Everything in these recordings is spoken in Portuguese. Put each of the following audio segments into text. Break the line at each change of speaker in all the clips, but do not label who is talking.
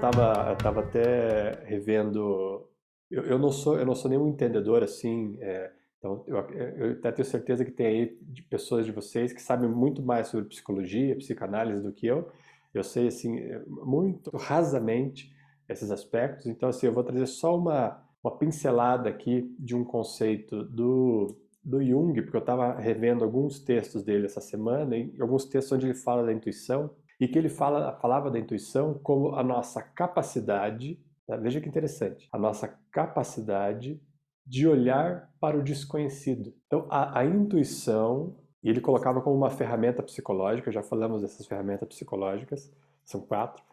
eu tava até revendo. Eu não sou nenhum entendedor assim. Então, eu até tenho certeza que tem aí de pessoas de vocês que sabem muito mais sobre psicologia, psicanálise do que eu. Eu sei assim muito rasamente esses aspectos. Então, assim, eu vou trazer só uma pincelada aqui de um conceito do Jung, porque eu estava revendo alguns textos dele essa semana, e alguns textos onde ele fala da intuição, e que ele falava da intuição como a nossa capacidade, tá? Veja que interessante, a nossa capacidade de olhar para o desconhecido. Então, a intuição, e ele colocava como uma ferramenta psicológica, já falamos dessas ferramentas psicológicas, são 4,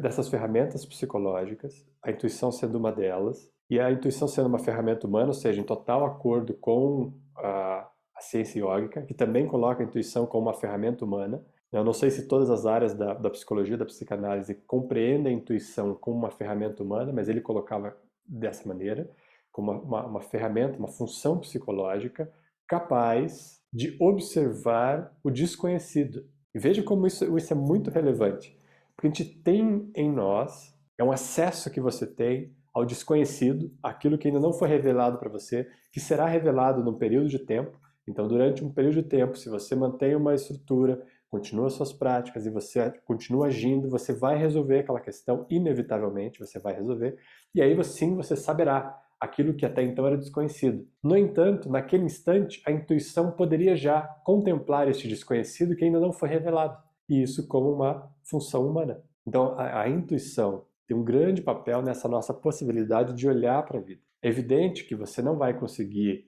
dessas ferramentas psicológicas, a intuição sendo uma delas, e a intuição sendo uma ferramenta humana, ou seja, em total acordo com a ciência yógica, que também coloca a intuição como uma ferramenta humana. Eu não sei se todas as áreas da psicologia, da psicanálise, compreendem a intuição como uma ferramenta humana, mas ele colocava dessa maneira, como uma ferramenta, uma função psicológica capaz de observar o desconhecido. E veja como isso é muito relevante. Porque a gente tem em nós, é um acesso que você tem ao desconhecido, aquilo que ainda não foi revelado para você, que será revelado num período de tempo. Então, durante um período de tempo, se você mantém uma estrutura, continua suas práticas e você continua agindo, você vai resolver aquela questão, inevitavelmente você vai resolver, e aí sim você saberá aquilo que até então era desconhecido. No entanto, naquele instante, a intuição poderia já contemplar este desconhecido que ainda não foi revelado, e isso como uma função humana. Então, a intuição tem um grande papel nessa nossa possibilidade de olhar para a vida. É evidente que você não vai conseguir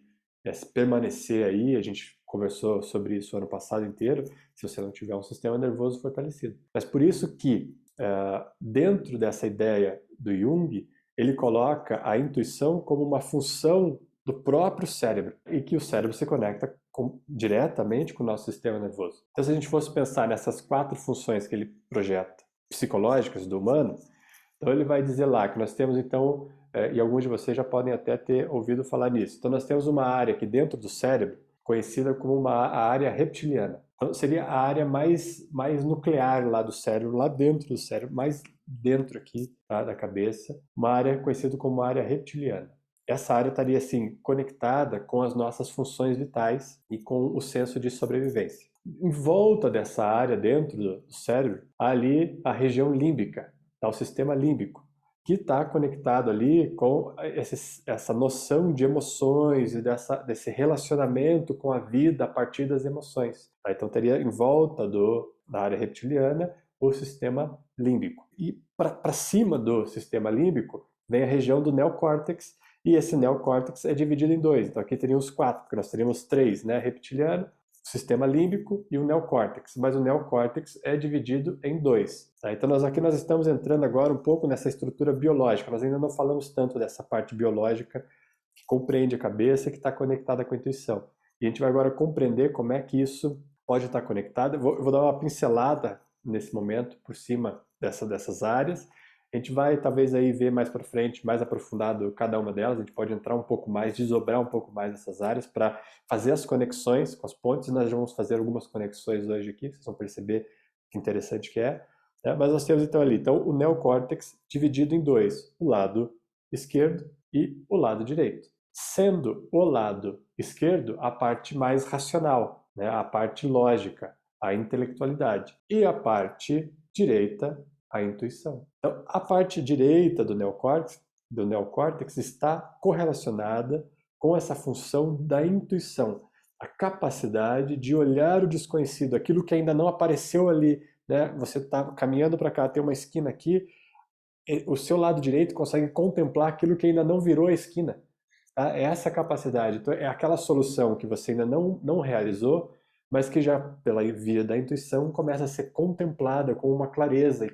permanecer aí, a gente conversou sobre isso ano passado inteiro, se você não tiver um sistema nervoso fortalecido. Mas por isso que, dentro dessa ideia do Jung, ele coloca a intuição como uma função do próprio cérebro, e que o cérebro se conecta diretamente com o nosso sistema nervoso. Então, se a gente fosse pensar nessas 4 funções que ele projeta, psicológicas do humano, então ele vai dizer lá que nós temos então, e alguns de vocês já podem até ter ouvido falar nisso, então nós temos uma área aqui dentro do cérebro, conhecida como a área reptiliana. Então, seria a área mais nuclear lá do cérebro, lá dentro do cérebro, mais dentro aqui, tá, da cabeça, uma área conhecida como área reptiliana. Essa área estaria assim conectada com as nossas funções vitais e com o senso de sobrevivência. Em volta dessa área dentro do cérebro, há ali a região límbica, tá, o sistema límbico, que está conectado ali com essa noção de emoções e desse relacionamento com a vida a partir das emoções. Tá? Então teria em volta da área reptiliana o sistema límbico. E para cima do sistema límbico vem a região do neocórtex, e esse neocórtex é dividido em 2. Então aqui teríamos 4, porque nós teríamos 3, né? Reptiliano, o sistema límbico e o neocórtex, mas o neocórtex é dividido em 2. Tá? Então aqui nós estamos entrando agora um pouco nessa estrutura biológica, nós ainda não falamos tanto dessa parte biológica que compreende a cabeça e que está conectada com a intuição. E a gente vai agora compreender como é que isso pode estar conectado. Eu vou dar uma pincelada nesse momento por cima dessas áreas. A gente vai talvez aí ver mais para frente, mais aprofundado cada uma delas, a gente pode entrar um pouco mais, desdobrar um pouco mais essas áreas para fazer as conexões com as pontes. Nós já vamos fazer algumas conexões hoje aqui, vocês vão perceber que interessante que é. Né? Mas nós temos então ali o neocórtex dividido em 2, o lado esquerdo e o lado direito. Sendo o lado esquerdo a parte mais racional, né? A parte lógica, a intelectualidade, e a parte direita, a intuição. Então, a parte direita do neocórtex está correlacionada com essa função da intuição, a capacidade de olhar o desconhecido, aquilo que ainda não apareceu ali, né? Você está caminhando para cá, tem uma esquina aqui, o seu lado direito consegue contemplar aquilo que ainda não virou a esquina. Tá? É essa capacidade. Então, é aquela solução que você ainda não realizou, mas que já pela via da intuição começa a ser contemplada com uma clareza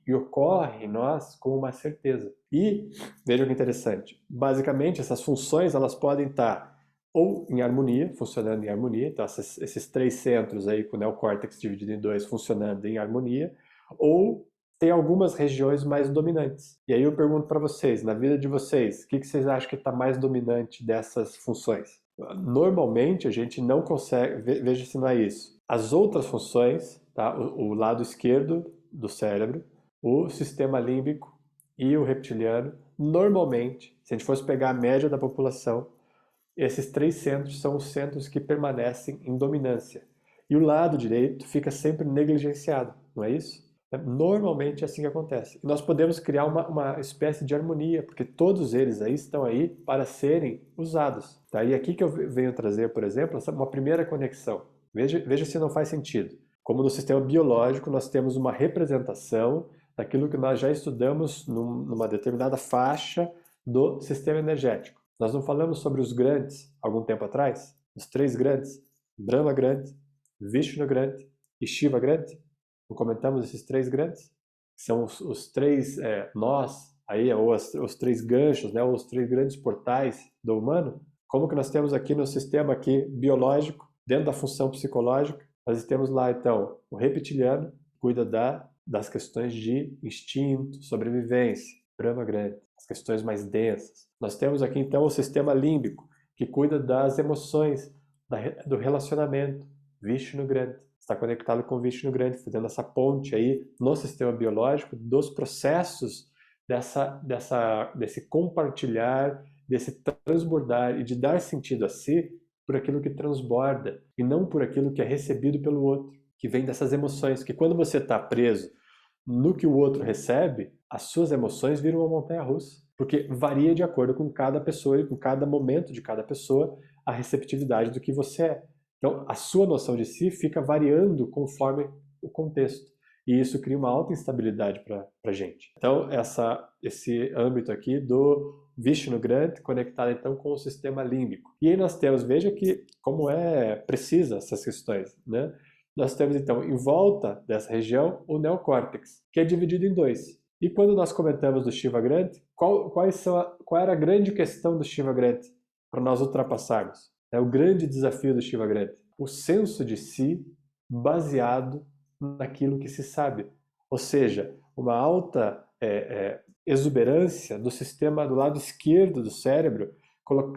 e ocorre em nós com uma certeza. E vejam que interessante, basicamente essas funções elas podem estar ou em harmonia, funcionando em harmonia, então esses 3 centros aí com o neocórtex dividido em 2 funcionando em harmonia, ou tem algumas regiões mais dominantes. E aí eu pergunto para vocês, na vida de vocês, o que vocês acham que está mais dominante dessas funções? Normalmente a gente não consegue, veja se não é isso. As outras funções, tá? O lado esquerdo do cérebro, o sistema límbico e o reptiliano, normalmente, se a gente fosse pegar a média da população, esses três centros são os centros que permanecem em dominância. E o lado direito fica sempre negligenciado, não é isso? Normalmente é assim que acontece. E nós podemos criar uma espécie de harmonia, porque todos eles aí estão aí para serem usados. Tá? E aqui que eu venho trazer, por exemplo, uma primeira conexão. Veja se não faz sentido. Como no sistema biológico, nós temos uma representação daquilo que nós já estudamos numa determinada faixa do sistema energético. Nós não falamos sobre os grandes algum tempo atrás? Os três grandes, Brahma grande, Vishnu grande e Shiva grande? Não comentamos esses três grandes? São os três nós, aí, ou os três ganchos, né, ou os três grandes portais do humano. Como que nós temos aqui no sistema aqui biológico, dentro da função psicológica, nós temos lá então o reptiliano, que cuida das questões de instinto, sobrevivência, Brahma grande, as questões mais densas. Nós temos aqui então o sistema límbico, que cuida das emoções, do relacionamento, Vishnu grande. Está conectado com o Vishnu grande, fazendo essa ponte aí no sistema biológico dos processos desse compartilhar, desse transbordar e de dar sentido a si por aquilo que transborda e não por aquilo que é recebido pelo outro, que vem dessas emoções, que quando você está preso no que o outro recebe, as suas emoções viram uma montanha-russa, porque varia de acordo com cada pessoa e com cada momento de cada pessoa a receptividade do que você é. Então, a sua noção de si fica variando conforme o contexto. E isso cria uma alta instabilidade para a gente. Então, esse âmbito aqui do Vishnu grande conectado então com o sistema límbico. E aí nós temos, veja que como é precisa essas questões, né? Nós temos então em volta dessa região o neocórtex, que é dividido em dois. E quando nós comentamos do Shiva grande, qual era a grande questão do Shiva grande para nós ultrapassarmos? É o grande desafio do Shiva grande. O senso de si baseado naquilo que se sabe. Ou seja, uma alta exuberância do sistema do lado esquerdo do cérebro,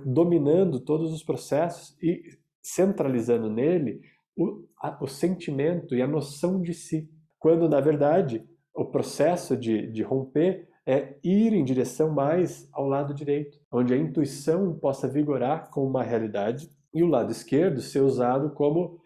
dominando todos os processos e centralizando nele o sentimento e a noção de si. Quando, na verdade, o processo de romper é ir em direção mais ao lado direito, onde a intuição possa vigorar como uma realidade e o lado esquerdo ser usado como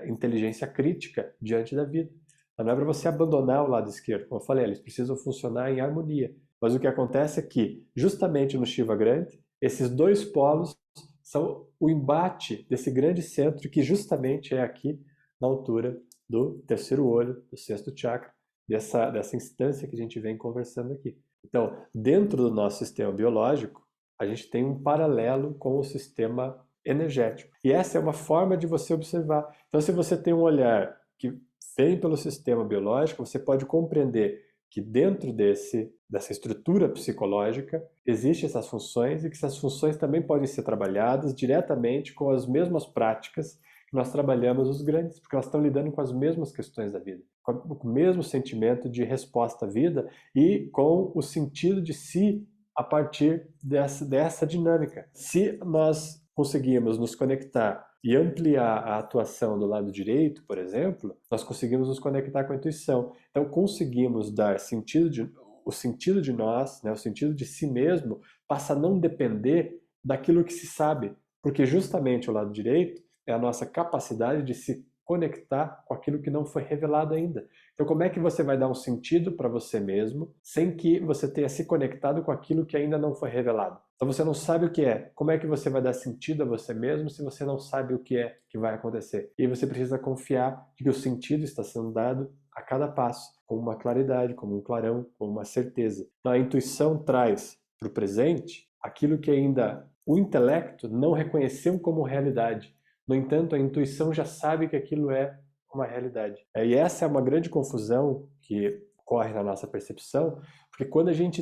inteligência crítica diante da vida. Mas não é para você abandonar o lado esquerdo, como eu falei, eles precisam funcionar em harmonia. Mas o que acontece é que, justamente no Shiva grande, esses dois polos são o embate desse grande centro que justamente é aqui na altura do terceiro olho, do sexto chakra, dessa instância que a gente vem conversando aqui. Então, dentro do nosso sistema biológico, a gente tem um paralelo com o sistema energético. E essa é uma forma de você observar. Então, se você tem um olhar que vem pelo sistema biológico, você pode compreender que dentro dessa estrutura psicológica existem essas funções e que essas funções também podem ser trabalhadas diretamente com as mesmas práticas que nós trabalhamos os grandes, porque elas estão lidando com as mesmas questões da vida, com o mesmo sentimento de resposta à vida e com o sentido de si a partir dessa dinâmica. Se nós conseguimos nos conectar e ampliar a atuação do lado direito, por exemplo, nós conseguimos nos conectar com a intuição. Então, conseguimos dar o sentido de nós, né, o sentido de si mesmo, passa a não depender daquilo que se sabe, porque justamente o lado direito é a nossa capacidade de se conectar com aquilo que não foi revelado ainda. Então, como é que você vai dar um sentido para você mesmo sem que você tenha se conectado com aquilo que ainda não foi revelado? Então, você não sabe o que é. Como é que você vai dar sentido a você mesmo se você não sabe o que é que vai acontecer? E aí você precisa confiar de que o sentido está sendo dado a cada passo, com uma claridade, como um clarão, com uma certeza. Então, a intuição traz para o presente aquilo que ainda o intelecto não reconheceu como realidade. No entanto, a intuição já sabe que aquilo é uma realidade. E essa é uma grande confusão que ocorre na nossa percepção, porque quando a gente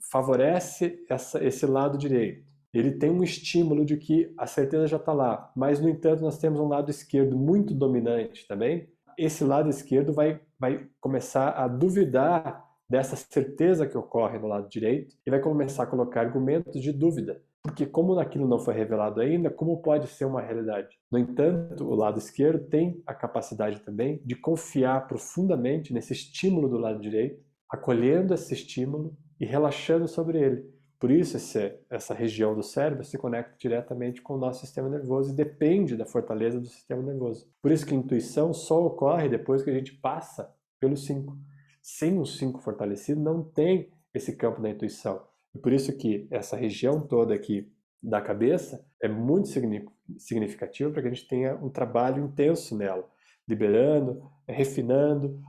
favorece esse lado direito, ele tem um estímulo de que a certeza já está lá, mas, no entanto, nós temos um lado esquerdo muito dominante também. Esse lado esquerdo vai começar a duvidar dessa certeza que ocorre no lado direito e vai começar a colocar argumentos de dúvida. Porque como aquilo não foi revelado ainda, como pode ser uma realidade? No entanto, o lado esquerdo tem a capacidade também de confiar profundamente nesse estímulo do lado direito, acolhendo esse estímulo e relaxando sobre ele. Por isso, essa região do cérebro se conecta diretamente com o nosso sistema nervoso e depende da fortaleza do sistema nervoso. Por isso que a intuição só ocorre depois que a gente passa pelo 5. Sem o 5 fortalecido, não tem esse campo da intuição. E por isso que essa região toda aqui da cabeça é muito significativa para que a gente tenha um trabalho intenso nela, liberando, refinando,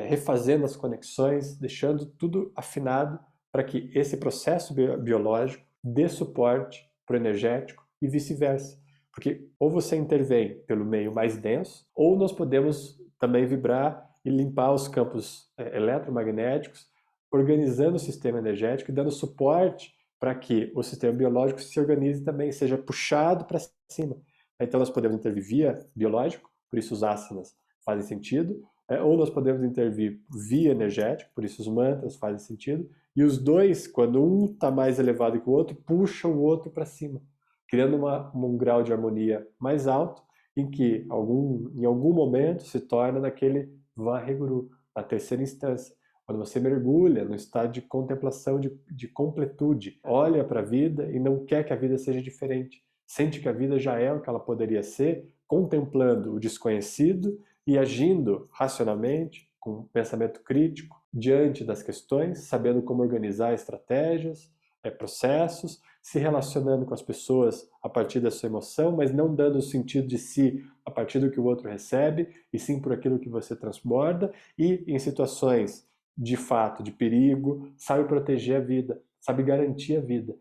refazendo as conexões, deixando tudo afinado para que esse processo biológico dê suporte para o energético e vice-versa. Porque ou você intervém pelo meio mais denso, ou nós podemos também vibrar e limpar os campos eletromagnéticos, organizando o sistema energético e dando suporte para que o sistema biológico se organize também, seja puxado para cima. Então nós podemos intervir via biológico, por isso os asanas fazem sentido, ou nós podemos intervir via energético, por isso os mantras fazem sentido, e os dois, quando um está mais elevado que o outro, puxam o outro para cima, criando um grau de harmonia mais alto, em que em algum momento se torna naquele Vaheguru, a terceira instância, quando você mergulha no estado de contemplação, de completude, olha para a vida e não quer que a vida seja diferente, sente que a vida já é o que ela poderia ser, contemplando o desconhecido e agindo racionalmente, com pensamento crítico, diante das questões, sabendo como organizar estratégias, processos, se relacionando com as pessoas a partir da sua emoção, mas não dando o sentido de si a partir do que o outro recebe, e sim por aquilo que você transborda, e em situações de fato, de perigo, sabe proteger a vida, sabe garantir a vida.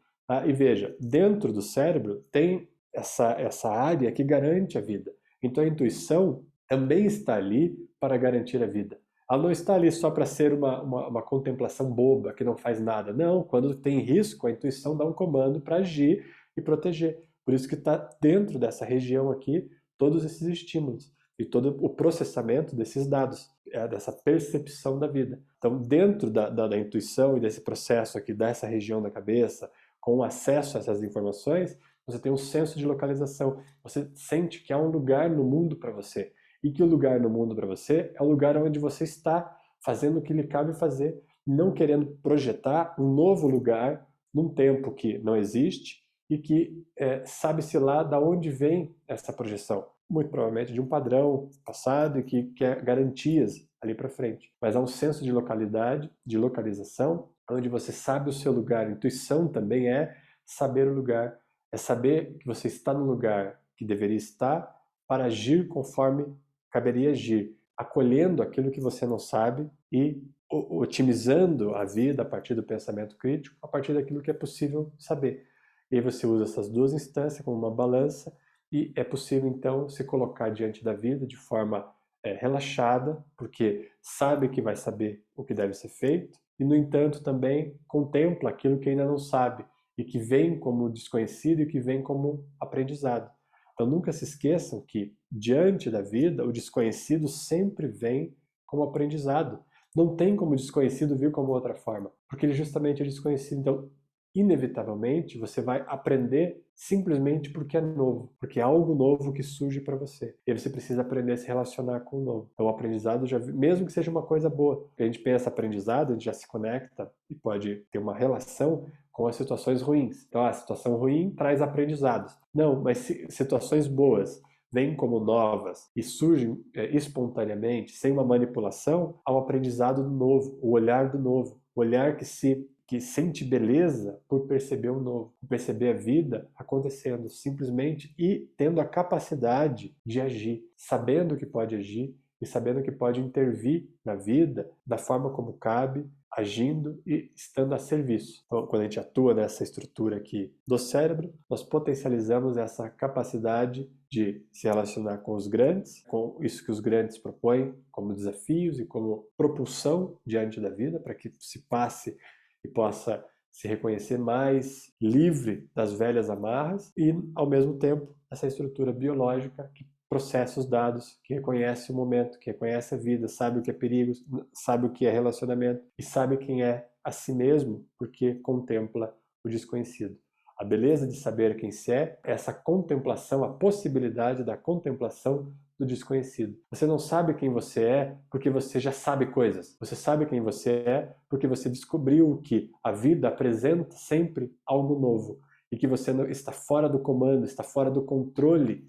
E veja, dentro do cérebro tem essa área que garante a vida. Então a intuição também está ali para garantir a vida. Ela não está ali só para ser uma contemplação boba, que não faz nada. Não, quando tem risco, a intuição dá um comando para agir e proteger. Por isso que está dentro dessa região aqui todos esses estímulos e todo o processamento desses dados, dessa percepção da vida. Então, dentro da intuição e desse processo aqui, dessa região da cabeça, com acesso a essas informações, você tem um senso de localização. Você sente que há um lugar no mundo para você. E que o lugar no mundo para você é o lugar onde você está fazendo o que lhe cabe fazer, não querendo projetar um novo lugar num tempo que não existe e que sabe-se lá de onde vem essa projeção. Muito provavelmente de um padrão passado e que quer garantias ali para frente. Mas há um senso de localidade, de localização, onde você sabe o seu lugar. Intuição também é saber o lugar, é saber que você está no lugar que deveria estar para agir conforme caberia agir, acolhendo aquilo que você não sabe e otimizando a vida a partir do pensamento crítico, a partir daquilo que é possível saber. E aí você usa essas duas instâncias como uma balança e é possível então se colocar diante da vida de forma relaxada, porque sabe que vai saber o que deve ser feito e, no entanto, também contempla aquilo que ainda não sabe e que vem como desconhecido e que vem como aprendizado. Então nunca se esqueçam que, diante da vida, o desconhecido sempre vem como aprendizado. Não tem como o desconhecido vir como outra forma, porque ele justamente é desconhecido. Então, inevitavelmente, você vai aprender simplesmente porque é novo, porque é algo novo que surge para você. E aí você precisa aprender a se relacionar com o novo. Então, o aprendizado, mesmo que seja uma coisa boa, a gente pensa aprendizado, a gente já se conecta e pode ter uma relação com as situações ruins. Então, a situação ruim traz aprendizados. Não, mas situações boas vêm como novas e surgem espontaneamente, sem uma manipulação, ao aprendizado do novo, o olhar do novo, o olhar que sente beleza por perceber o novo, por perceber a vida acontecendo simplesmente e tendo a capacidade de agir, sabendo que pode agir e sabendo que pode intervir na vida da forma como cabe, agindo e estando a serviço. Então, quando a gente atua nessa estrutura aqui do cérebro, nós potencializamos essa capacidade de se relacionar com os grandes, com isso que os grandes propõem como desafios e como propulsão diante da vida, para que se passe e possa se reconhecer mais livre das velhas amarras e, ao mesmo tempo, essa estrutura biológica que processa os dados, que reconhece o momento, que reconhece a vida, sabe o que é perigo, sabe o que é relacionamento e sabe quem é a si mesmo porque contempla o desconhecido. A beleza de saber quem se é essa contemplação, a possibilidade da contemplação do desconhecido. Você não sabe quem você é porque você já sabe coisas. Você sabe quem você é porque você descobriu que a vida apresenta sempre algo novo e que você está fora do comando, está fora do controle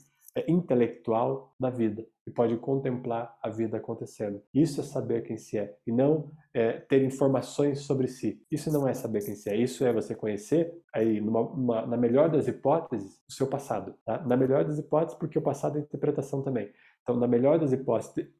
intelectual da vida e pode contemplar a vida acontecendo. Isso é saber quem se é e não ter informações sobre si. Isso não é saber quem se é. Isso é você conhecer, aí, na melhor das hipóteses, o seu passado. Tá? Na melhor das hipóteses, porque o passado é interpretação também. Então, na melhor das hipóteses,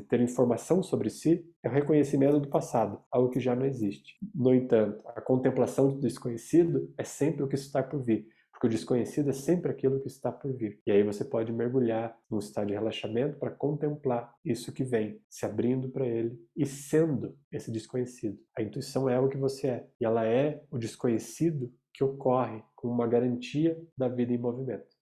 ter informação sobre si é o reconhecimento do passado, algo que já não existe. No entanto, a contemplação do desconhecido é sempre o que está por vir. Porque o desconhecido é sempre aquilo que está por vir. E aí você pode mergulhar num estado de relaxamento para contemplar isso que vem, se abrindo para ele e sendo esse desconhecido. A intuição é o que você é. E ela é o desconhecido que ocorre com uma garantia da vida em movimento.